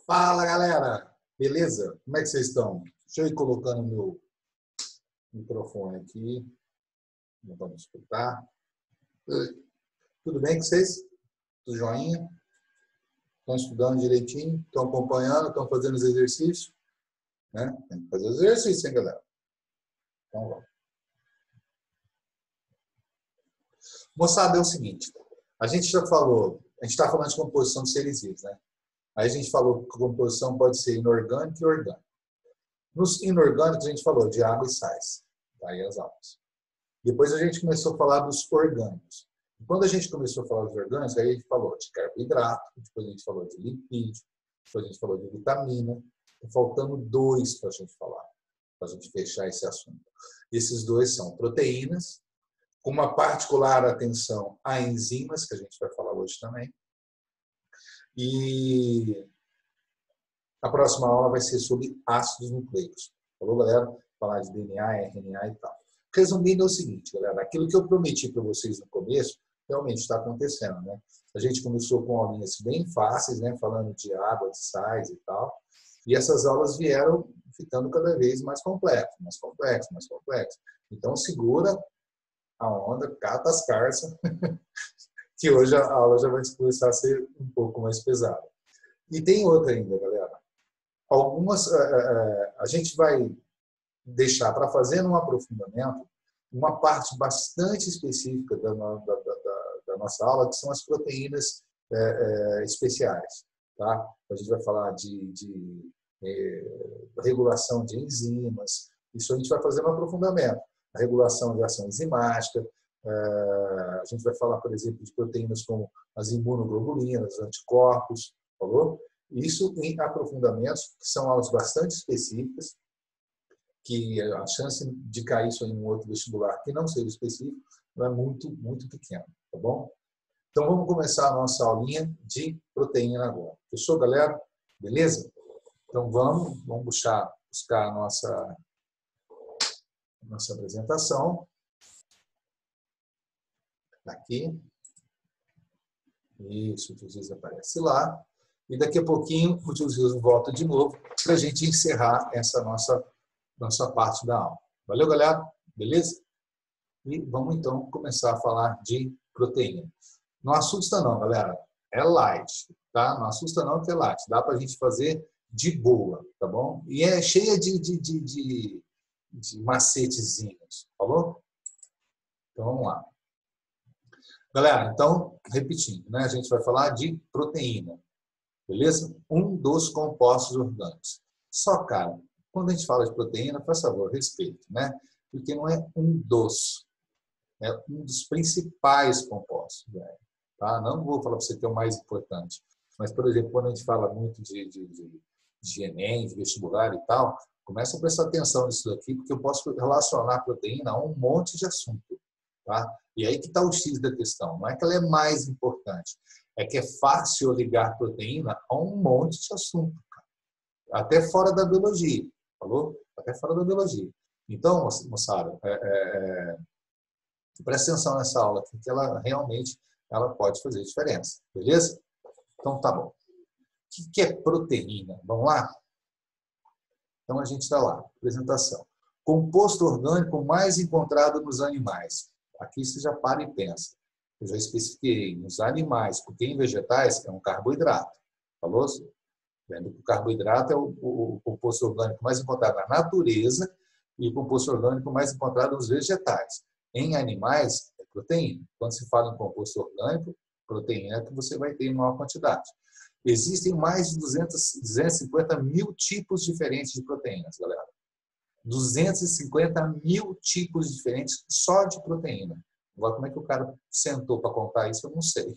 Fala, galera! Beleza? Como é que vocês estão? Deixa eu ir colocando meu microfone aqui. Não vamos escutar. Tudo bem com vocês? Tudo joinha? Estão estudando direitinho? Estão acompanhando? Estão fazendo os exercícios? Né? Tem que fazer os exercícios, hein, galera? Então, vamos. Moçada, é o seguinte. A gente já falou, a gente está falando de composição de seres vivos, né? Aí a gente falou que a composição pode ser inorgânica e orgânica. Nos inorgânicos, a gente falou de água e sais. Daí as aulas. Depois a gente começou a falar dos orgânicos. E quando a gente começou a falar dos orgânicos, aí a gente falou de carboidrato, depois a gente falou de lipídio, depois a gente falou de vitamina. Está faltando dois para a gente falar, para a gente fechar esse assunto. Esses dois são proteínas, com uma particular atenção a enzimas, que a gente vai falar hoje também. E a próxima aula vai ser sobre ácidos nucleicos. Falou, galera? Falar de DNA, RNA e tal. Resumindo, é o seguinte, galera. Aquilo que eu prometi para vocês no começo, realmente está acontecendo, né? A gente começou com aulinhas bem fáceis, né? Falando de água, de sais e tal. E essas aulas vieram ficando cada vez mais complexas, mais complexas, mais complexas. Então, segura a onda, cata as carças, que hoje a aula já vai começar a ser um pouco mais pesada. E tem outra ainda, galera. Algumas a gente vai deixar para fazer um aprofundamento uma parte bastante específica da nossa aula, que são as proteínas especiais. Tá? A gente vai falar de regulação de enzimas, isso a gente vai fazer um aprofundamento. A regulação de ação enzimática, a gente vai falar, por exemplo, de proteínas como as imunoglobulinas, anticorpos, falou? Isso em aprofundamentos, que são aulas bastante específicas, que a chance de cair isso em um outro vestibular que não seja específico é muito, muito pequena, tá bom? Então, vamos começar a nossa aulinha de proteína agora. Fechou, galera? Beleza? Então, vamos buscar a nossa apresentação. Aqui. Isso, o tio Ziz aparece lá. E daqui a pouquinho o tio Ziz volta de novo para a gente encerrar essa nossa parte da aula. Valeu, galera? Beleza? E vamos então começar a falar de proteína. Não assusta não, galera. É light, tá? Não assusta não que é light. Dá para a gente fazer de boa, tá bom? E é cheia de macetezinhos, falou? Então vamos lá. Galera, então, repetindo, né? A gente vai falar de proteína, beleza? Um dos compostos orgânicos. Só, cara, quando a gente fala de proteína, por favor, respeito, né? Porque não é um dos, é um dos principais compostos, né? Tá? Não vou falar para você que é o mais importante, mas, por exemplo, quando a gente fala muito de Enem, de vestibular e tal, começa a prestar atenção nisso daqui, porque eu posso relacionar a proteína a um monte de assunto, tá? E aí que está o X da questão. Não é que ela é mais importante, é que é fácil ligar proteína a um monte de assunto, cara. Até fora da biologia, falou? Até fora da biologia. Então, moçada, presta atenção nessa aula aqui, que ela realmente pode fazer diferença, beleza? Então, tá bom. O que é proteína? Vamos lá? Então, a gente está lá. Apresentação. Composto orgânico mais encontrado nos animais. Aqui você já para e pensa. Eu já especifiquei nos animais, porque em vegetais é um carboidrato. Falou? Lembra que o carboidrato é o composto orgânico mais encontrado na natureza e o composto orgânico mais encontrado nos vegetais. Em animais, é proteína. Quando se fala em composto orgânico, proteína é que você vai ter em maior quantidade. Existem mais de 250 mil tipos diferentes de proteínas, galera. 250 mil tipos diferentes só de proteína. Agora, como é que o cara sentou para contar isso, eu não sei.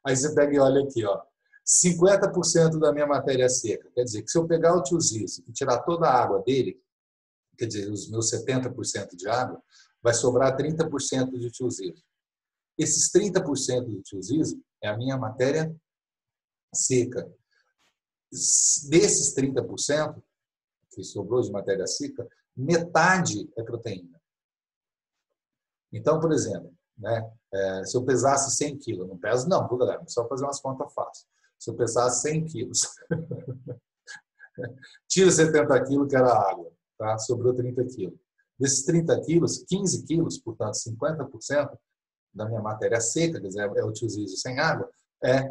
Aí você pega e olha aqui, ó. 50% da minha matéria seca. Quer dizer, que se eu pegar o tio Ziz e tirar toda a água dele, quer dizer, os meus 70% de água, vai sobrar 30% de tio Ziz. Esses 30% do tio Ziz é a minha matéria seca. Desses 30%, que sobrou de matéria seca, metade é proteína. Então, por exemplo, né, se eu pesasse 100 quilos, não peso não, galera? Só fazer umas contas fáceis. Se eu pesar 100 quilos. Tira 70 quilos, que era água. Tá? Sobrou 30 quilos. Desses 30 quilos, 15 quilos, portanto, 50% da minha matéria seca, quer dizer, é o tiozizo sem água, é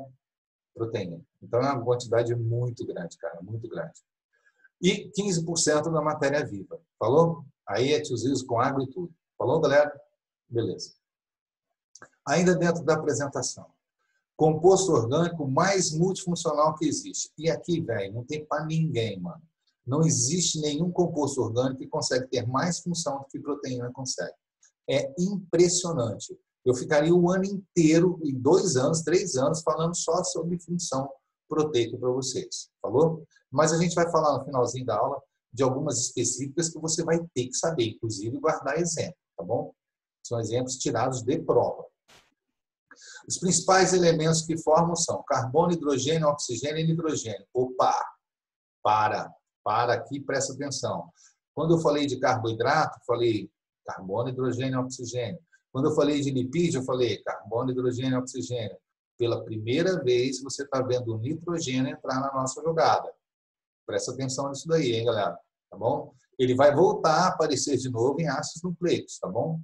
proteína. Então, é uma quantidade muito grande, cara, muito grande. E 15% da matéria viva. Falou? Aí é tiozizo com água e tudo. Falou, galera? Beleza. Ainda dentro da apresentação. Composto orgânico mais multifuncional que existe. E aqui, velho, não tem para ninguém, mano. Não existe nenhum composto orgânico que consegue ter mais função do que proteína consegue. É impressionante. Eu ficaria o ano inteiro, e 2 anos, 3 anos, falando só sobre função proteica para vocês. Falou? Mas a gente vai falar no finalzinho da aula de algumas específicas que você vai ter que saber, inclusive guardar exemplo, tá bom? São exemplos tirados de prova. Os principais elementos que formam são carbono, hidrogênio, oxigênio e nitrogênio. Opa! Para aqui, presta atenção. Quando eu falei de carboidrato, falei carbono, hidrogênio e oxigênio. Quando eu falei de lipídio, eu falei carbono, hidrogênio e oxigênio. Pela primeira vez, você está vendo o nitrogênio entrar na nossa jogada. Presta atenção nisso daí, hein, galera? Tá bom? Ele vai voltar a aparecer de novo em ácidos nucleicos, tá bom?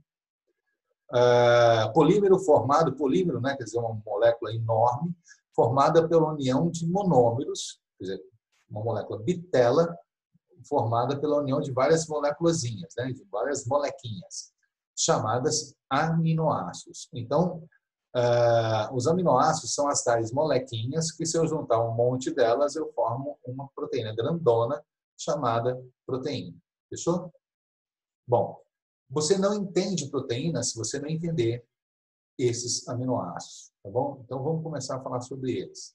Polímero formado, polímero, né, quer dizer, uma molécula enorme, formada pela união de monômeros, quer dizer, uma molécula bitela, formada pela união de várias moléculazinhas, né, de várias molequinhas, chamadas aminoácidos. Então, os aminoácidos são as tais molequinhas que, se eu juntar um monte delas, eu formo uma proteína grandona chamada proteína. Fechou? Bom, você não entende proteína se você não entender esses aminoácidos, tá bom? Então, vamos começar a falar sobre eles.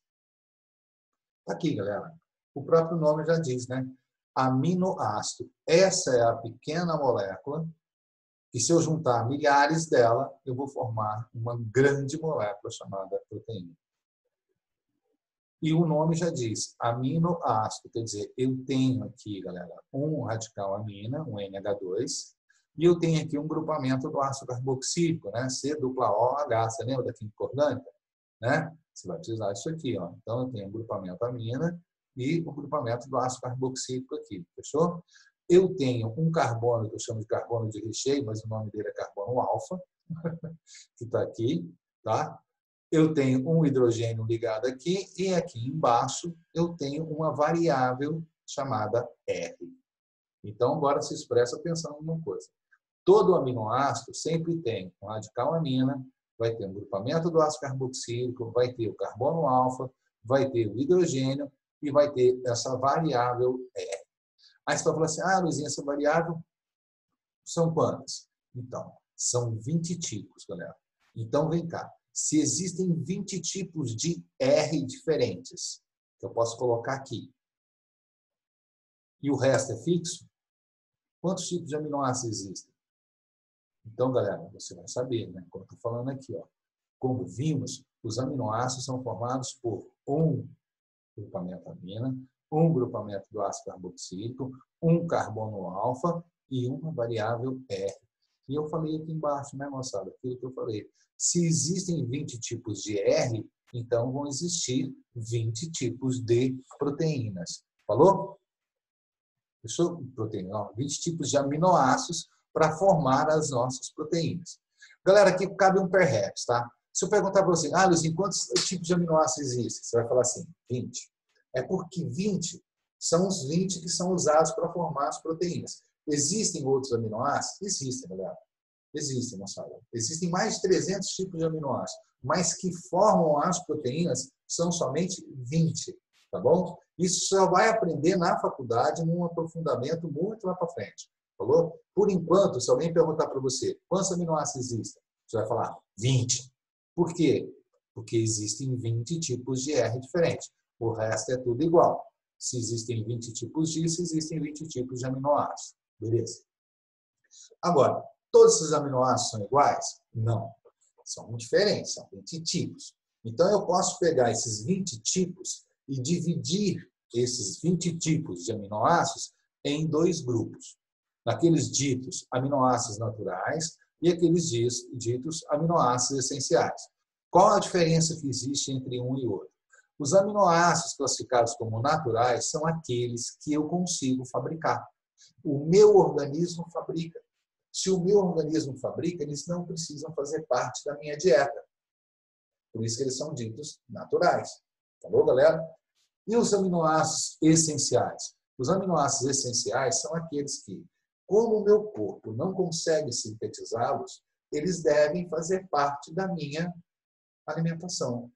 Aqui, galera, o próprio nome já diz, né? Aminoácido. Essa é a pequena molécula que, se eu juntar milhares dela, eu vou formar uma grande molécula chamada proteína. E o nome já diz, aminoácido, quer dizer, eu tenho aqui, galera, um radical amina, um NH2, e eu tenho aqui um grupamento do ácido carboxílico, né? C-OH, você lembra da química orgânica? Né? Você vai precisar disso aqui, ó. Então, eu tenho um grupamento amina e o grupamento do ácido carboxílico aqui, fechou? Eu tenho um carbono, que eu chamo de carbono de recheio, mas o nome dele é carbono alfa, que está aqui, tá? Eu tenho um hidrogênio ligado aqui e aqui embaixo eu tenho uma variável chamada R. Então, agora se expressa pensando numa coisa. Todo aminoácido sempre tem um radical amina, vai ter um grupamento do ácido carboxílico, vai ter o carbono alfa, vai ter o hidrogênio e vai ter essa variável R. Aí você vai falar assim, Luizinho, essa variável são quantas? Então, são 20 tipos, galera. Então, vem cá. Se existem 20 tipos de R diferentes, que eu posso colocar aqui, e o resto é fixo, quantos tipos de aminoácidos existem? Então, galera, você vai saber, né? Como eu estou falando aqui, ó. Como vimos, os aminoácidos são formados por um grupamento amina, um grupamento do ácido carboxílico, um carbono alfa e uma variável R. E eu falei aqui embaixo, né, moçada? Aquilo que eu falei. Se existem 20 tipos de R, então vão existir 20 tipos de proteínas. Falou? Fechou? Proteína, 20 tipos de aminoácidos para formar as nossas proteínas. Galera, aqui cabe um perhaps, tá? Se eu perguntar para você, Luizinho, quantos tipos de aminoácidos existem? Você vai falar assim, 20. É porque 20 são os 20 que são usados para formar as proteínas. Existem outros aminoácidos? Existem, galera. Existem, moçada. Existem mais de 300 tipos de aminoácidos, mas que formam as proteínas são somente 20, tá bom? Isso só vai aprender na faculdade, num aprofundamento muito lá para frente. Falou? Por enquanto, se alguém perguntar para você quantos aminoácidos existem, você vai falar 20. Por quê? Porque existem 20 tipos de R diferentes. O resto é tudo igual. Se existem 20 tipos disso, existem 20 tipos de aminoácidos. Beleza? Agora, todos esses aminoácidos são iguais? Não. São diferentes, são 20 tipos. Então, eu posso pegar esses 20 tipos e dividir esses 20 tipos de aminoácidos em 2 grupos. Naqueles ditos aminoácidos naturais e aqueles ditos aminoácidos essenciais. Qual a diferença que existe entre um e outro? Os aminoácidos classificados como naturais são aqueles que eu consigo fabricar. O meu organismo fabrica. Se o meu organismo fabrica, eles não precisam fazer parte da minha dieta. Por isso que eles são ditos naturais. Falou, galera? E os aminoácidos essenciais? Os aminoácidos essenciais são aqueles que, como o meu corpo não consegue sintetizá-los, eles devem fazer parte da minha alimentação.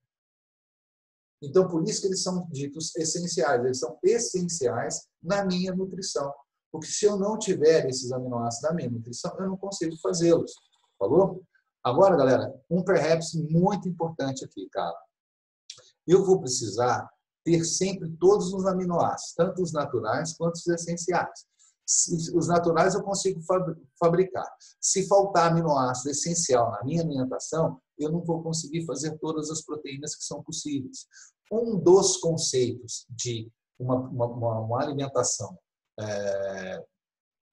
Então, por isso que eles são ditos essenciais. Eles são essenciais na minha nutrição. Porque se eu não tiver esses aminoácidos na minha nutrição, eu não consigo fazê-los. Falou? Agora, galera, um perhaps muito importante aqui, cara. Eu vou precisar ter sempre todos os aminoácidos, tanto os naturais quanto os essenciais. Os naturais eu consigo fabricar. Se faltar aminoácido essencial na minha alimentação, eu não vou conseguir fazer todas as proteínas que são possíveis. Um dos conceitos de uma alimentação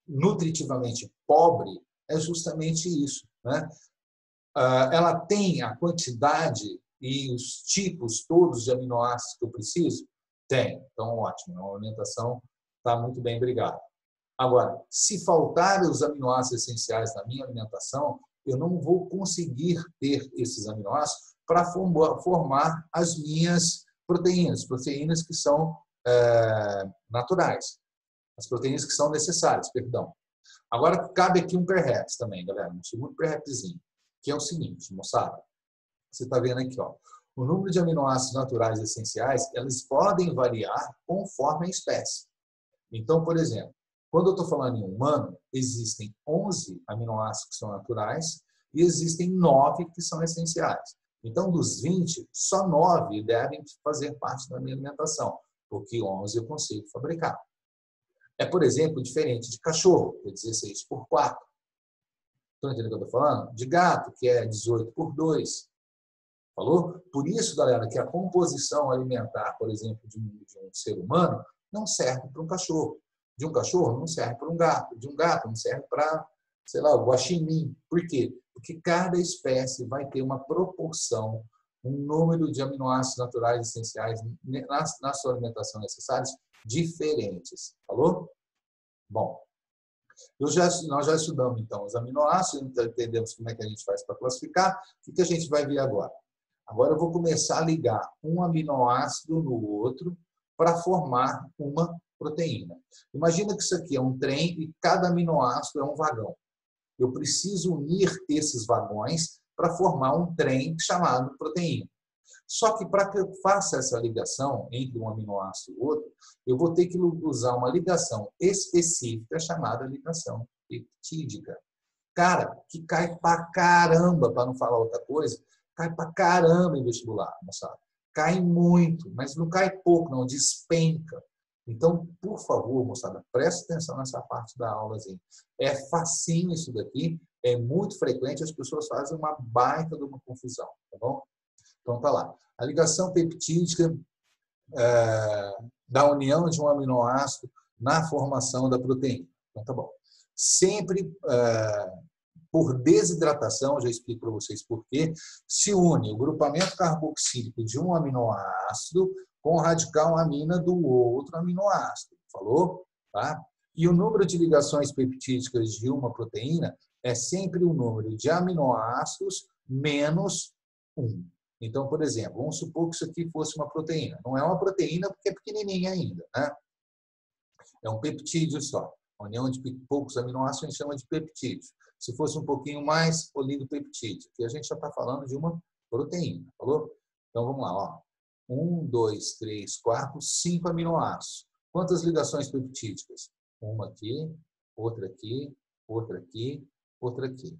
nutritivamente pobre é justamente isso, né? Ela tem a quantidade e os tipos todos de aminoácidos que eu preciso? Tem. Então, ótimo. A alimentação está muito bem, obrigado. Agora, se faltar os aminoácidos essenciais na minha alimentação, eu não vou conseguir ter esses aminoácidos para formar as minhas proteínas que são naturais, as proteínas que são necessárias, perdão. Agora, cabe aqui um perhaps também, galera, um segundo perhapsinho, que é o seguinte, moçada, você está vendo aqui, ó, o número de aminoácidos naturais essenciais, eles podem variar conforme a espécie. Então, por exemplo, quando eu estou falando em humano, existem 11 aminoácidos que são naturais e existem 9 que são essenciais. Então, dos 20, só 9 devem fazer parte da minha alimentação, porque 11 eu consigo fabricar. É, por exemplo, diferente de cachorro, que é 16 por 4. Estão entendendo o que eu estou falando? De gato, que é 18 por 2. Falou? Por isso, galera, que a composição alimentar, por exemplo, de um ser humano, não serve para um cachorro. De um cachorro não serve para um gato. De um gato não serve para, sei lá, o guaxinim. Por quê? Porque cada espécie vai ter uma proporção, um número de aminoácidos naturais essenciais na sua alimentação necessários diferentes. Falou? Bom, nós já estudamos, então, os aminoácidos, entendemos como é que a gente faz para classificar. O que a gente vai ver agora? Agora eu vou começar a ligar um aminoácido no outro para formar uma proteína. Imagina que isso aqui é um trem e cada aminoácido é um vagão. Eu preciso unir esses vagões para formar um trem chamado proteína. Só que para que eu faça essa ligação entre um aminoácido e outro, eu vou ter que usar uma ligação específica chamada ligação peptídica. Cara, que cai pra caramba, para não falar outra coisa, cai pra caramba em vestibular, moçada. Cai muito, mas não cai pouco, não, despenca. Então, por favor, moçada, preste atenção nessa parte da aula. Assim. É facinho isso daqui, é muito frequente, as pessoas fazem uma baita de uma confusão, tá bom? Então, tá lá. A ligação peptídica da união de um aminoácido na formação da proteína. Então, tá bom. Sempre por desidratação, já explico para vocês por quê, se une o grupamento carboxílico de um aminoácido com o radical amina do outro aminoácido. Falou? Tá? E o número de ligações peptídicas de uma proteína é sempre o número de aminoácidos menos 1. Então, por exemplo, vamos supor que isso aqui fosse uma proteína. Não é uma proteína porque é pequenininha ainda, né? É um peptídeo só. A união de poucos aminoácidos a gente chama de peptídeo. Se fosse um pouquinho mais, oligopeptídeo. Aqui a gente já está falando de uma proteína, falou? Então, vamos lá. Ó. 1, 2, 3, 4, 5 aminoácidos. Quantas ligações peptídicas? Uma aqui, outra aqui, outra aqui, outra aqui.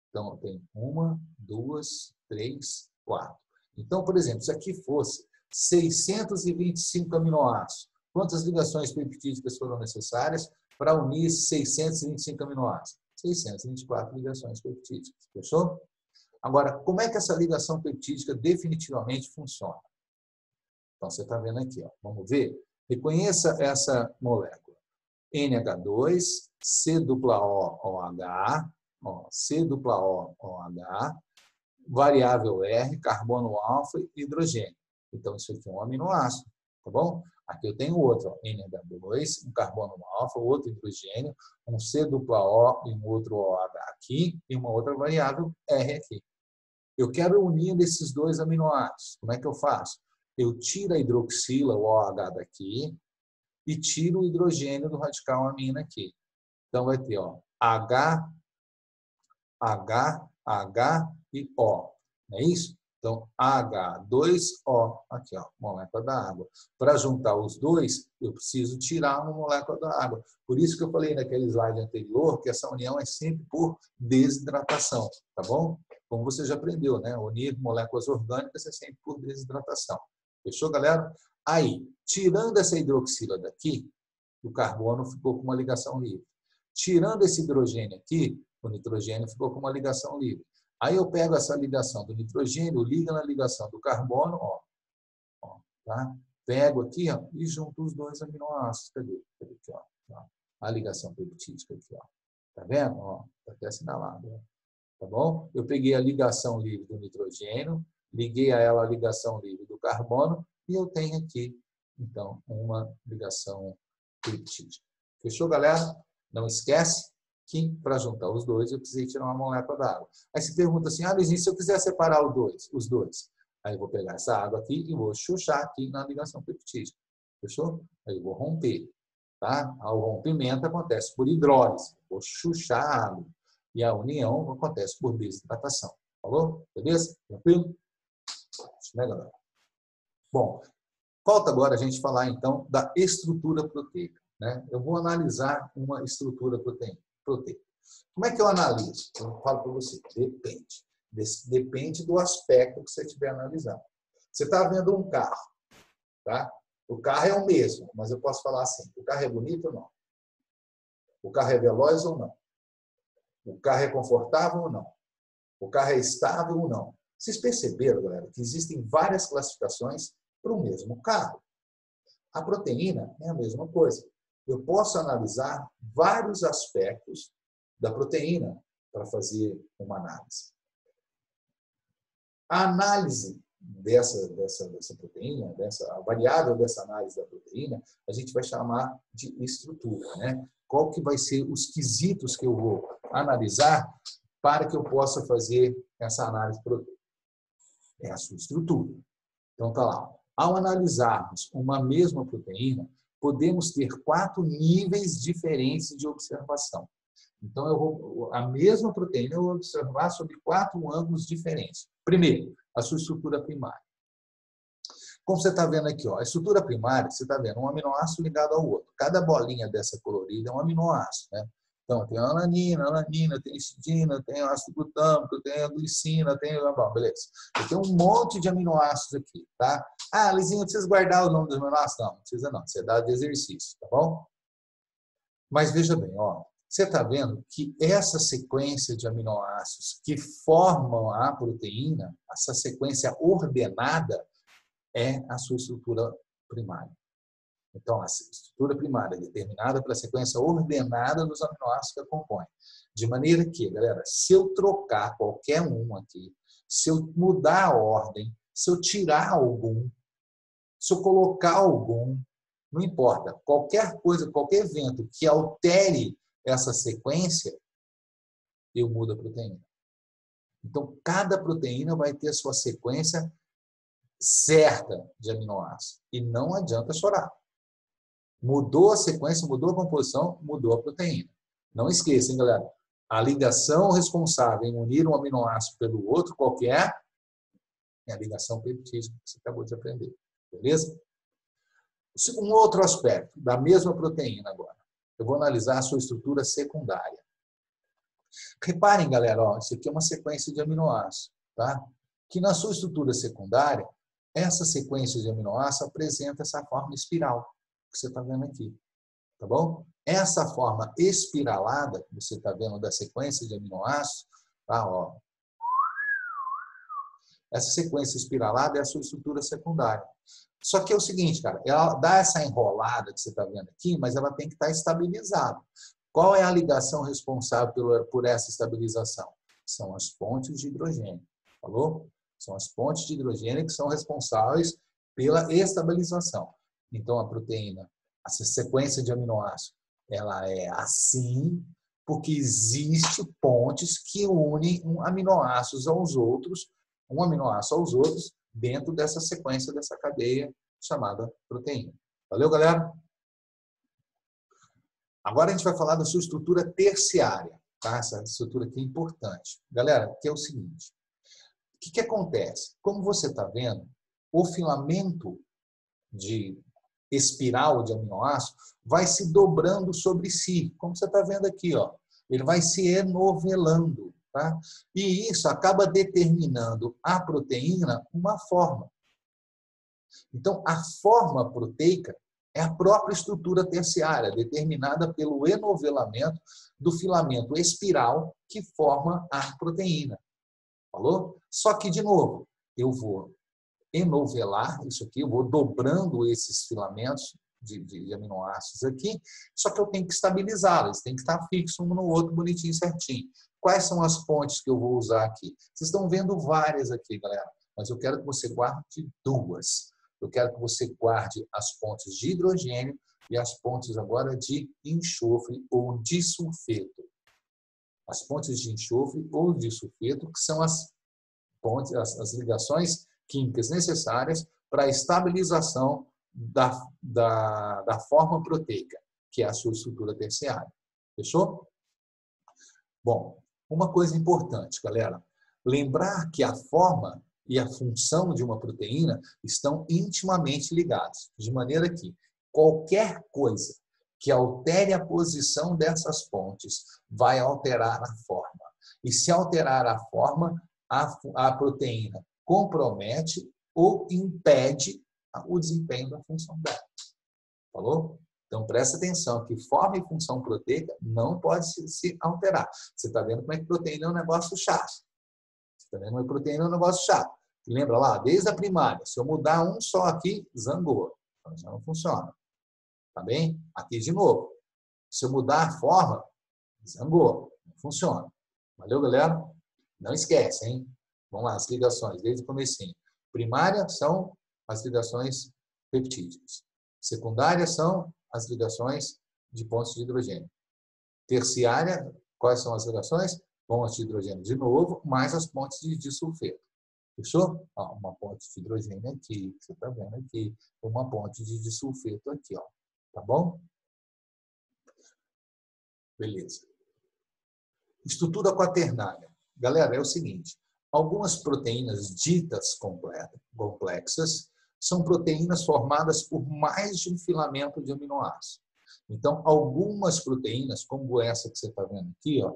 Então, tem 1, 2, 3, 4. Então, por exemplo, se aqui fosse 625 aminoácidos, quantas ligações peptídicas foram necessárias para unir 625 aminoácidos? 624 ligações peptídicas. Fechou? Agora, como é que essa ligação peptídica definitivamente funciona? Então, você está vendo aqui. Ó. Vamos ver? Reconheça essa molécula. NH2, C-OH, C-OOH, variável R, carbono alfa e hidrogênio. Então, isso aqui é um aminoácido, tá bom? Aqui eu tenho outro, ó, NH2, um carbono alfa, outro hidrogênio, um C dupla O e um outro OH aqui, e uma outra variável R aqui. Eu quero unir esses dois aminoácidos. Como é que eu faço? Eu tiro a hidroxila, o OH daqui, e tiro o hidrogênio do radical amina aqui. Então, vai ter ó, H, H, H e O. Não é isso? Então, H2O, aqui, ó, molécula da água. Para juntar os dois, eu preciso tirar uma molécula da água. Por isso que eu falei naquele slide anterior que essa união é sempre por desidratação, tá bom? Como você já aprendeu, né? Unir moléculas orgânicas é sempre por desidratação. Fechou, galera? Aí, tirando essa hidroxila daqui, o carbono ficou com uma ligação livre. Tirando esse hidrogênio aqui, o nitrogênio ficou com uma ligação livre. Aí eu pego essa ligação do nitrogênio, ligo na ligação do carbono, ó, tá? Pego aqui, ó, e junto os dois aminoácidos. Cadê? Cadê aqui, ó? A ligação peptídica aqui, ó. Tá vendo? Ó, tá até assinalado, ó. Tá bom? Eu peguei a ligação livre do nitrogênio, liguei a ela a ligação livre do carbono e eu tenho aqui, então, uma ligação peptídica. Fechou, galera? Não esquece que, para juntar os dois, eu precisei tirar uma molécula da água. Aí você pergunta assim, Luizinho, se eu quiser separar os dois? Aí eu vou pegar essa água aqui e vou chuchar aqui na ligação peptídica. Fechou? Aí eu vou romper. Tá? O rompimento acontece por hidrólise. Vou chuchar a água. E a união acontece por desidratação. Falou? Beleza? Tranquilo? Galera? Bom, falta agora a gente falar, então, da estrutura proteica. Né? Eu vou analisar uma estrutura proteica. Como é que eu analiso? Eu falo para você, depende. Depende do aspecto que você estiver analisando. Você está vendo um carro, tá? O carro é o mesmo, mas eu posso falar assim, o carro é bonito ou não? O carro é veloz ou não? O carro é confortável ou não? O carro é estável ou não? Vocês perceberam, galera, que existem várias classificações para o mesmo carro. A proteína é a mesma coisa. Eu posso analisar vários aspectos da proteína para fazer uma análise. A análise dessa proteína, a variável dessa análise da proteína, a gente vai chamar de estrutura, né? Qual que vai ser os quesitos que eu vou analisar para que eu possa fazer essa análise proteica? É a sua estrutura. Então, tá lá. Ao analisarmos uma mesma proteína, podemos ter 4 níveis diferentes de observação. Então, a mesma proteína eu vou observar sobre 4 ângulos diferentes. Primeiro, a sua estrutura primária. Como você está vendo aqui, ó, a estrutura primária, você está vendo um aminoácido ligado ao outro. Cada bolinha dessa colorida é um aminoácido, né? Então, tem a alanina, tem a histidina, tem o ácido glutâmico, tem a glicina, tem... Bom, beleza. Eu tenho um monte de aminoácidos aqui, tá? Lizinho, precisa guardar o nome dos aminoácidos? Não, não precisa não. Você dá de exercício, tá bom? Mas veja bem, ó, você está vendo que essa sequência de aminoácidos que formam a proteína, essa sequência ordenada, é a sua estrutura primária. Então, a estrutura primária é determinada pela sequência ordenada dos aminoácidos que a compõem. De maneira que, galera, se eu trocar qualquer um aqui, se eu mudar a ordem, se eu tirar algum, se eu colocar algum, não importa. Qualquer coisa, qualquer evento que altere essa sequência, eu mudo a proteína. Então, cada proteína vai ter a sua sequência certa de aminoácidos. E não adianta chorar. Mudou a sequência, mudou a composição, mudou a proteína. Não esqueça, hein, galera? A ligação responsável em unir um aminoácido pelo outro qualquer é a ligação peptídica que você acabou de aprender. Beleza? Um outro aspecto da mesma proteína agora. Eu vou analisar a sua estrutura secundária. Reparem, galera, ó, isso aqui é uma sequência de aminoácidos, tá? Que na sua estrutura secundária, essa sequência de aminoácidos apresenta essa forma espiral que você está vendo aqui, tá bom? Essa forma espiralada que você está vendo da sequência de aminoácidos, tá, ó. Essa sequência espiralada é a sua estrutura secundária. Só que é o seguinte, cara, ela dá essa enrolada que você está vendo aqui, mas ela tem que estar estabilizada. Qual é a ligação responsável por essa estabilização? São as pontes de hidrogênio, falou? São as pontes de hidrogênio que são responsáveis pela estabilização. Então, a proteína, essa sequência de aminoácidos, ela é assim, porque existe pontes que unem um aminoácido aos outros, dentro dessa sequência, dessa cadeia chamada proteína. Valeu, galera? Agora a gente vai falar da sua estrutura terciária, tá? Essa estrutura aqui é importante. Galera, que é o seguinte, o que acontece? Como você está vendo, o filamento de espiral de aminoácido vai se dobrando sobre si, como você está vendo aqui, ó. Ele vai se enovelando, tá? E isso acaba determinando a proteína uma forma. Então, a forma proteica é a própria estrutura terciária, determinada pelo enovelamento do filamento espiral que forma a proteína. Falou? Só que, de novo, eu vou enovelar isso aqui, eu vou dobrando esses filamentos de aminoácidos aqui, só que eu tenho que estabilizá-los, tem que estar fixo um no outro, bonitinho, certinho. Quais são as pontes que eu vou usar aqui? Vocês estão vendo várias aqui, galera, mas eu quero que você guarde duas. Eu quero que você guarde as pontes de hidrogênio e as pontes agora de enxofre ou disulfeto. As pontes de enxofre ou disulfeto, que são as pontes, as ligações químicas necessárias para a estabilização da forma proteica, que é a sua estrutura terciária. Fechou? Bom, uma coisa importante, galera. Lembrar que a forma e a função de uma proteína estão intimamente ligados, de maneira que qualquer coisa que altere a posição dessas pontes vai alterar a forma. E se alterar a forma, a proteína compromete ou impede o desempenho da função dela. Falou? Então, presta atenção que forma e função proteica não pode se alterar. Você está vendo como é que proteína é um negócio chato. Você está vendo como é que proteína é um negócio chato. Lembra lá, desde a primária, se eu mudar um só aqui, zangou. Então, já não funciona. Tá bem? Aqui de novo. Se eu mudar a forma, zangou. Não funciona. Valeu, galera? Não esquece, hein? Vamos lá, as ligações, desde o comecinho. Primária são as ligações peptídicas. Secundária são as ligações de pontos de hidrogênio. Terciária, quais são as ligações? Pontos de hidrogênio de novo, mais as pontes de disulfeto. Fechou? Ó, uma ponte de hidrogênio aqui, que você está vendo aqui. Uma ponte de disulfeto aqui, ó. Tá bom? Beleza. Estrutura quaternária. Galera, é o seguinte. Algumas proteínas ditas complexas são proteínas formadas por mais de um filamento de aminoácido. Então, algumas proteínas, como essa que você está vendo aqui, ó,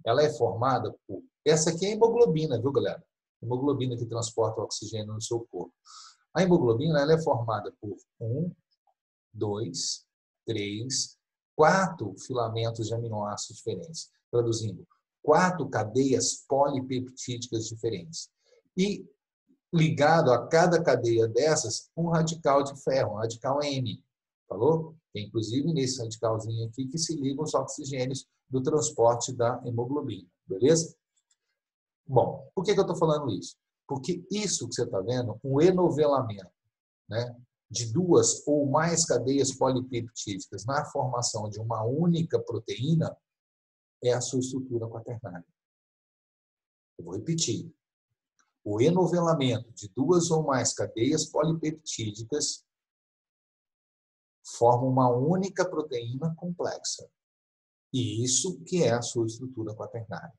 ela é formada por... Essa aqui é a hemoglobina, viu, galera? Hemoglobina que transporta o oxigênio no seu corpo. A hemoglobina ela é formada por 1, 2, 3, 4 filamentos de aminoácidos diferentes. Traduzindo, 4 cadeias polipeptídicas diferentes. E ligado a cada cadeia dessas, um radical de ferro, um radical N. Falou? É inclusive nesse radicalzinho aqui que se ligam os oxigênios do transporte da hemoglobina. Beleza? Bom, por que eu estou falando isso? Porque isso que você está vendo, um enovelamento, né, de 2 ou mais cadeias polipeptídicas na formação de uma única proteína, é a sua estrutura quaternária. Eu vou repetir. O enovelamento de 2 ou mais cadeias polipeptídicas forma uma única proteína complexa. E isso que é a sua estrutura quaternária.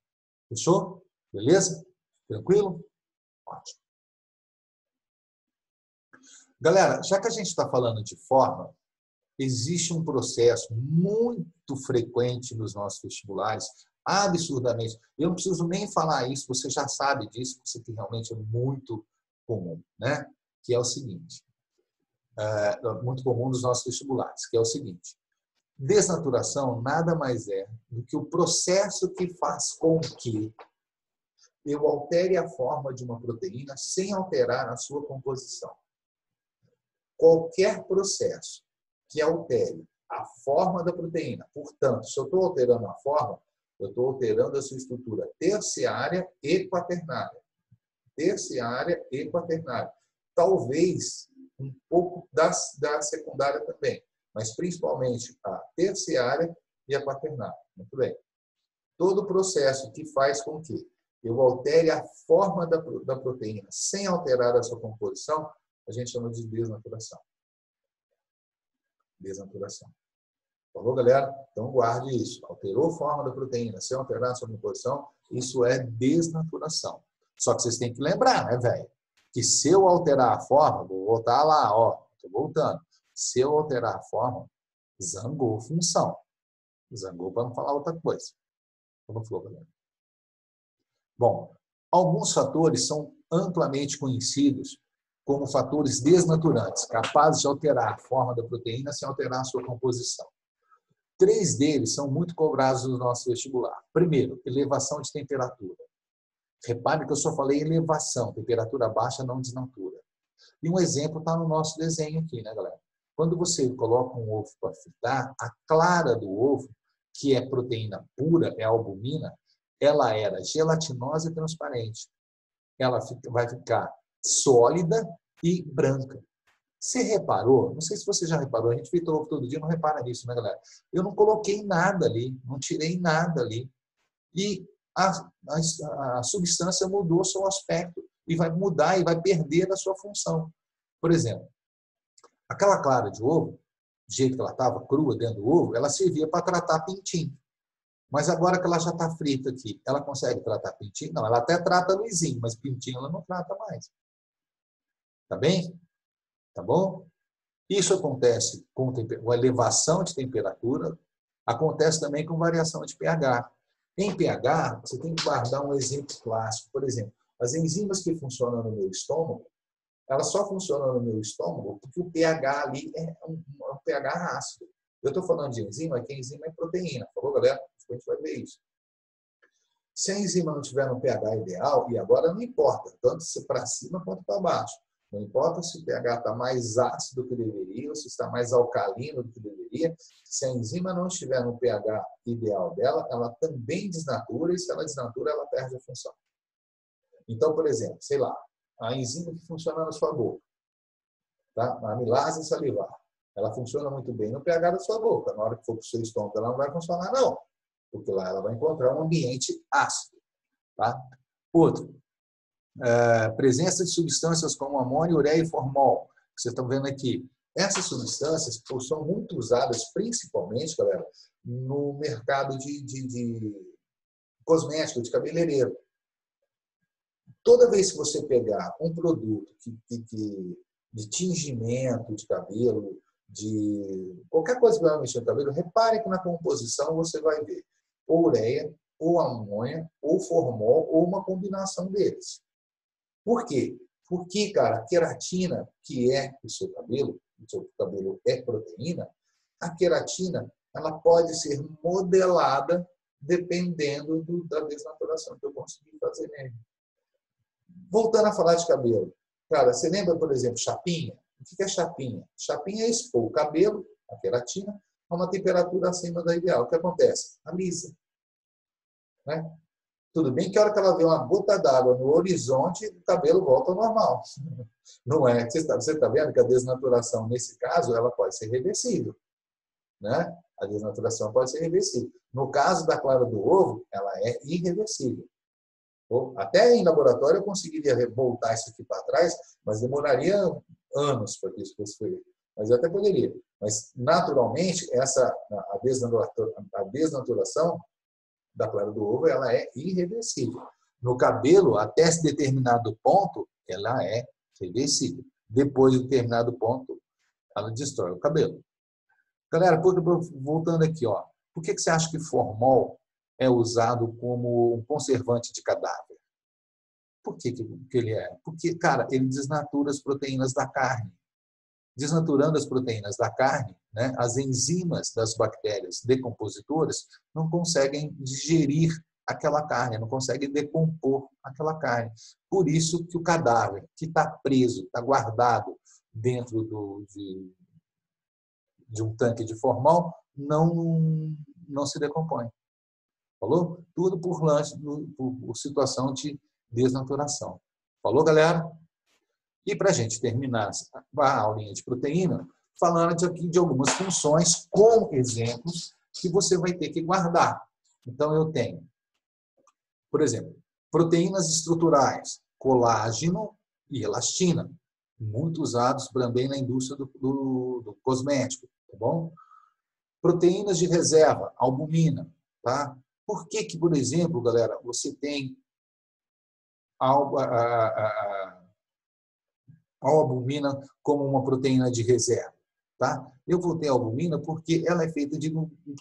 Fechou? Beleza? Tranquilo? Ótimo. Galera, já que a gente está falando de forma, existe um processo muito frequente nos nossos vestibulares, absurdamente. Eu não preciso nem falar isso, você já sabe disso, isso aqui realmente é muito comum, né? Que é o seguinte, muito comum nos nossos vestibulares, que é o seguinte, desnaturação nada mais é do que o processo que faz com que eu altere a forma de uma proteína sem alterar a sua composição. Qualquer processo que altere a forma da proteína, portanto, se eu estou alterando a forma, eu estou alterando a sua estrutura terciária e quaternária. Terciária e quaternária. talvez um pouco da secundária também, mas principalmente a terciária e a quaternária. Muito bem. Todo o processo que faz com que eu altere a forma da proteína sem alterar a sua composição, a gente chama de desnaturação. Desnaturação. Falou, galera? Então guarde isso. Alterou a forma da proteína sem alterar a sua composição, isso é desnaturação. Só que vocês têm que lembrar, né, velho? Que se eu alterar a forma, vou voltar lá, ó, estou voltando. Se eu alterar a forma, zangou função. Zangou para não falar outra coisa. Como falou, galera? Bom, alguns fatores são amplamente conhecidos como fatores desnaturantes, capazes de alterar a forma da proteína sem alterar a sua composição. 3 deles são muito cobrados no nosso vestibular. Primeiro, elevação de temperatura. Repare que eu só falei elevação, temperatura baixa não desnatura. E um exemplo está no nosso desenho aqui, né, galera? Quando você coloca um ovo para fritar, a clara do ovo, que é proteína pura, é albumina, ela era gelatinosa e transparente. Ela vai ficar sólida e branca. Você reparou? Não sei se você já reparou, a gente frita ovo todo dia, não repara nisso, né, galera? Eu não coloquei nada ali, não tirei nada ali. E a substância mudou seu aspecto e vai mudar e vai perder a sua função. Por exemplo, aquela clara de ovo, do jeito que ela estava crua dentro do ovo, ela servia para tratar pintinho. Mas agora que ela já está frita aqui, ela consegue tratar pintinho? Não, ela até trata luizinho, mas pintinho ela não trata mais. Tá bem? Tá bom? Isso acontece com elevação de temperatura, acontece também com variação de pH. Em pH, você tem que guardar um exemplo clássico. Por exemplo, as enzimas que funcionam no meu estômago, elas só funcionam no meu estômago porque o pH ali é um pH ácido. Eu estou falando de enzima, que a enzima é proteína. Falou, galera? A gente vai ver isso. Se a enzima não tiver no pH ideal, e agora não importa, tanto se para cima quanto para baixo. Não importa se o pH está mais ácido do que deveria, ou se está mais alcalino do que deveria. Se a enzima não estiver no pH ideal dela, ela também desnatura, e se ela desnatura, ela perde a função. Então, por exemplo, sei lá, a enzima que funciona na sua boca, tá? A amilase salivar, ela funciona muito bem no pH da sua boca. Na hora que for para o seu estômago, ela não vai funcionar, não. Porque lá ela vai encontrar um ambiente ácido. Tá? Outro, presença de substâncias como amônio, ureia e formol, que vocês estão vendo aqui. Essas substâncias são muito usadas, principalmente, galera, no mercado de cosmético, de cabeleireiro. Toda vez que você pegar um produto de tingimento de cabelo, de qualquer coisa que vai mexer no cabelo, repare que na composição você vai ver ou ureia, ou amônia, ou formol, ou uma combinação deles. Por quê? Porque, cara, a queratina, que é o seu cabelo é proteína, a queratina ela pode ser modelada dependendo da desnaturação que eu consegui fazer nele. Voltando a falar de cabelo. Cara, você lembra, por exemplo, chapinha? O que é chapinha? Chapinha é expor o cabelo, a queratina, a uma temperatura acima da ideal. O que acontece? Alisa. Né? Tudo bem que a hora que ela vê uma gota d'água no horizonte, o cabelo volta ao normal. Não é? Você está vendo que a desnaturação, nesse caso, ela pode ser reversível. Né? A desnaturação pode ser reversível. No caso da clara do ovo, ela é irreversível. Até em laboratório eu conseguiria voltar isso aqui para trás, mas demoraria anos para que isso fosse feito. Mas eu até poderia. Mas, naturalmente, a desnaturação da clara do ovo ela é irreversível. No cabelo, até determinado ponto, ela é reversível. Depois de determinado ponto, ela destrói o cabelo. Galera, voltando aqui, ó, por que você acha que formol é usado como um conservante de cadáver? Por que ele é? Porque, cara, ele desnatura as proteínas da carne. Desnaturando as proteínas da carne, né, as enzimas das bactérias decompositoras não conseguem digerir aquela carne, não conseguem decompor aquela carne. Por isso que o cadáver, que está preso, está guardado dentro de um tanque de formol, não se decompõe. Falou? Tudo por situação de desnaturação. Falou, galera? E para a gente terminar a aulinha de proteína, falando aqui de algumas funções com exemplos que você vai ter que guardar. Então, eu tenho, por exemplo, proteínas estruturais, colágeno e elastina, muito usados também na indústria do cosmético, tá bom? Proteínas de reserva, albumina, tá? Por que, por exemplo, galera, você tem a albumina como uma proteína de reserva? Tá? Eu vou ter albumina porque ela é feita de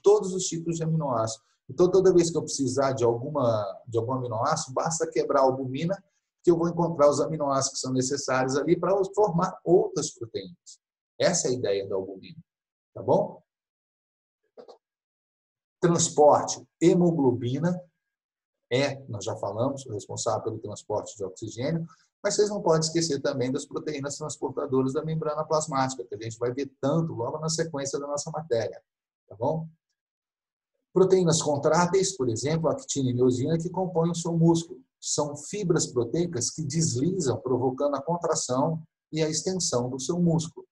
todos os tipos de aminoácidos. Então, toda vez que eu precisar de algum aminoácido, basta quebrar a albumina que eu vou encontrar os aminoácidos que são necessários ali para formar outras proteínas. Essa é a ideia da albumina. Tá bom? Transporte, hemoglobina, nós já falamos, o responsável pelo transporte de oxigênio, mas vocês não podem esquecer também das proteínas transportadoras da membrana plasmática, que a gente vai ver tanto logo na sequência da nossa matéria. Tá bom? Proteínas contráteis, por exemplo, a actina e miosina, que compõem o seu músculo. São fibras proteicas que deslizam, provocando a contração e a extensão do seu músculo.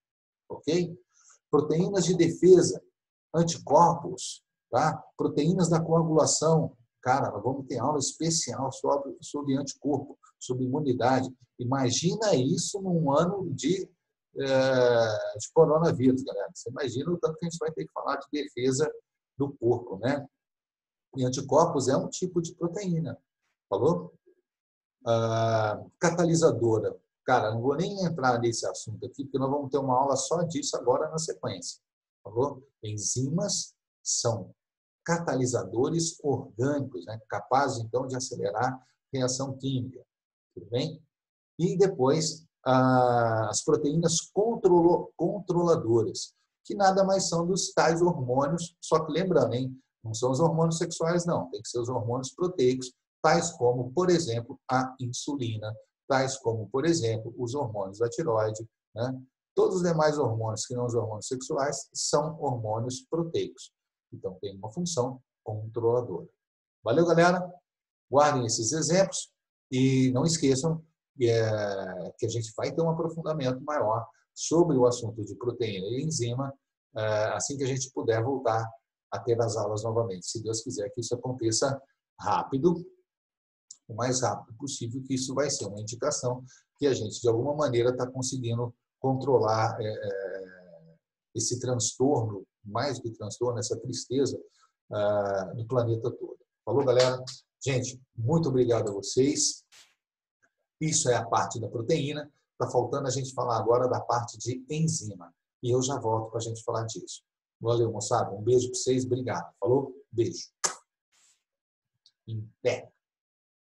Ok? Proteínas de defesa, anticorpos, tá? Proteínas da coagulação. Cara, nós vamos ter aula especial sobre anticorpo, sobre imunidade. Imagina isso num ano de coronavírus, galera. Você imagina o tanto que a gente vai ter que falar de defesa do corpo, né? E anticorpos é um tipo de proteína. Falou? Catalisadora. Cara, não vou nem entrar nesse assunto aqui, porque nós vamos ter uma aula só disso agora na sequência. Falou? Enzimas são catalisadores orgânicos, né? Capazes, então, de acelerar a reação química. Tudo bem? E depois, as proteínas controladoras, que nada mais são dos tais hormônios, só que lembrando, hein? Não são os hormônios sexuais, não. Tem que ser os hormônios proteicos, tais como, por exemplo, a insulina, tais como, por exemplo, os hormônios da tireoide, né? Todos os demais hormônios que não os hormônios sexuais são hormônios proteicos. Então, tem uma função controladora. Valeu, galera? Guardem esses exemplos e não esqueçam que a gente vai ter um aprofundamento maior sobre o assunto de proteína e enzima assim que a gente puder voltar a ter as aulas novamente. Se Deus quiser que isso aconteça rápido, o mais rápido possível, que isso vai ser uma indicação que a gente, de alguma maneira, está conseguindo controlar esse transtorno, mais do que transtorno, essa tristeza no planeta todo. Falou, galera? Gente, muito obrigado a vocês. Isso é a parte da proteína. Está faltando a gente falar agora da parte de enzima. E eu já volto para a gente falar disso. Valeu, moçada. Um beijo para vocês. Obrigado. Falou? Beijo. Em pé.